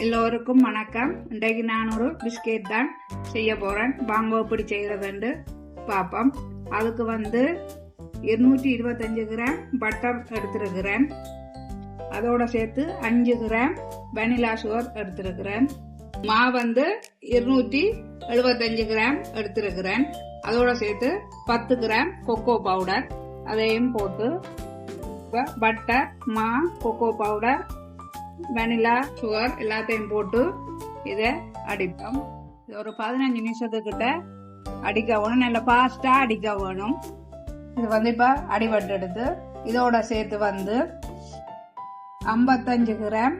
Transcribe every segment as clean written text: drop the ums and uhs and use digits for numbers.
எல்லோருக்கும் வணக்கம். இன்றைக்கு நான் ஒரு பிஸ்கெட் தான் செய்ய போறேன். வாங்க எப்படி செய்யறதுன்னு பார்ப்போம். அதுக்கு 225 கிராம் பட்டர் எடுத்திருக்கிறேன். அதோட சேர்த்து 5 கிராம் வெனிலா சுகர் எடுத்திருக்கிறேன். மா 275 கிராம் எடுத்திருக்கிறேன். அதோட சேர்த்து 10 கிராம் கொக்கோ பவுடர் அதையும் போட்டு பட்டர், மா, கொக்கோ பவுடர், வெனிலா சுகர் எல்லாத்தையும் போட்டு இதை அடிப்போம். இது ஒரு 15 நிமிஷத்துக்கிட்ட அடிக்க வேணும். நல்ல ஃபாஸ்டா அடிக்க வேணும். இது இப்ப அடிபட்டு எடுத்து இதோட சேர்த்து 55 கிராம்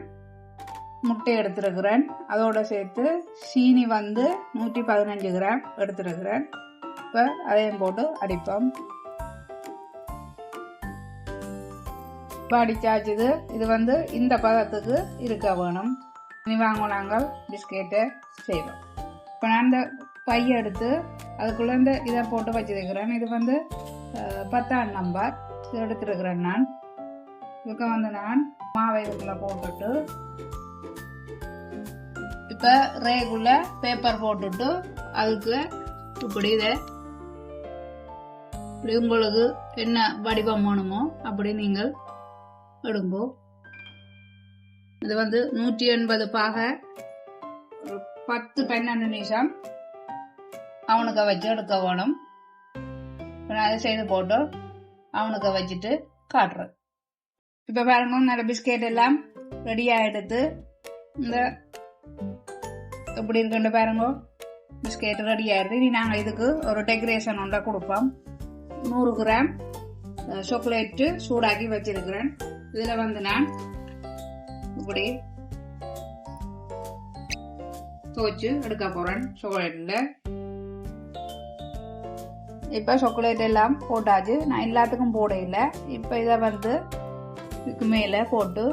முட்டை எடுத்திருக்கிறேன். அதோட சேர்த்து சீனி 115 கிராம் எடுத்திருக்கிறேன். இப்ப அதையும் போட்டு அடிப்போம். அடிச்சாச்சுது. இது இந்த பதத்துக்கு இருக்க வேணும். இனி வாங்க நாங்கள் பிஸ்கெட்டை செய்வோம். இப்போ நான் இந்த பைய எடுத்து அதுக்குள்ள இதை போட்டு வச்சிருக்கிறேன். இது 10ஆம் நம்பர் இது எடுத்துருக்கிறேன். நான் இதுக்கு நான் மாவை இதுக்குள்ள போட்டுட்டு இப்ப ரேக்குள்ள பேப்பர் போட்டுட்டு அதுக்கு இப்படி இதை உங்களுக்கு என்ன வடிவம் வேணுமோ அப்படி நீங்கள் எடுங்கோ. இது 180 பாக 10-12 நிமிஷம் அவனுக்கு வச்சு எடுக்க வேணும். நான் அதை செய்து போட்டு அவனுக்கு வச்சுட்டு காட்டுறேன். இப்ப பாருங்க, நல்ல பிஸ்கெட் எல்லாம் ரெடியா எடுத்து இந்த எப்படி இருக்குன்னு பாருங்க. பிஸ்கெட் ரெடி ஆயிடுது. இனி நாங்கள் இதுக்கு ஒரு டெக்கரேஷன் ஒன்றை கொடுப்போம். 100 கிராம் சாக்லேட்டு சூடாக்கி வச்சிருக்கிறேன். இதுல நான் இப்படி துவச்சு எடுக்க போறேன் சாக்லேட்ல. இப்ப சாக்லேட் எல்லாம் போட்டாச்சு. நான் எல்லாத்துக்கும் போட இல்லை. இப்ப இதை இதுக்கு மேல போட்டு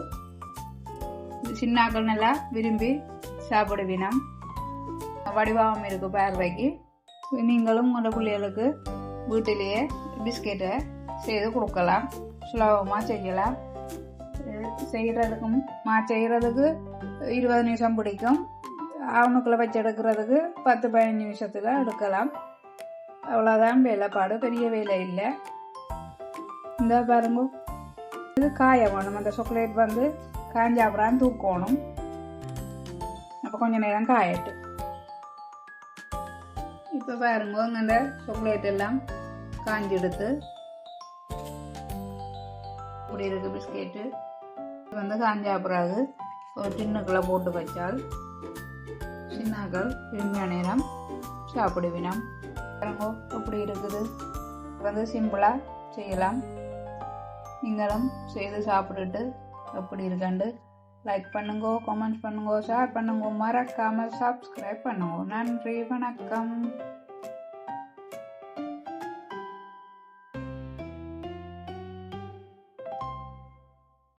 சின்னாக்கள் நல்லா விரும்பி சாப்பிடுவினம். வடிவாகவும் இருக்கு பார்வைக்கு. நீங்களும் உங்களோட பிள்ளைகளுக்கு வீட்டிலேயே பிஸ்கெட்டை செய்து கொடுக்கலாம். சுலபமா செய்யலாம். செய்யறதுக்கு 20 நிமிஷம் பிடிக்கும். அவனுக்குள்ள வச்சு எடுக்கிறதுக்கு 10-15 நிமிஷத்துல எடுக்கலாம். அவ்வளவுதான் வேலைப்பாடு, பெரிய வேலை இல்லை. இந்த பாருங்க, இது காய வேணும். அந்த சாக்லேட் காஞ்சாப்புறான் தூக்கணும். அப்ப கொஞ்ச நேரம் காயட்டு. இப்ப பாருங்க, இந்த சாக்லேட் எல்லாம் காஞ்சி எடுத்து இப்படி இருக்கு பிஸ்கெட்டு. காஞ்சா பிறகு ஒரு டின்னுக்குள்ள போட்டு வச்சால் சின்னாக்கள் விரும்பிய நேரம் சாப்பிடுவினம். இப்படி இருக்குது. சிம்பிளா செய்யலாம். நீங்களும் செய்து சாப்பிட்டுட்டு எப்படி இருக்கண்டு லைக் பண்ணுங்க, கமெண்ட் பண்ணுங்க, ஷேர் பண்ணுங்க, மறக்காம சப்ஸ்கிரைப் பண்ணுங்க. நன்றி, வணக்கம்.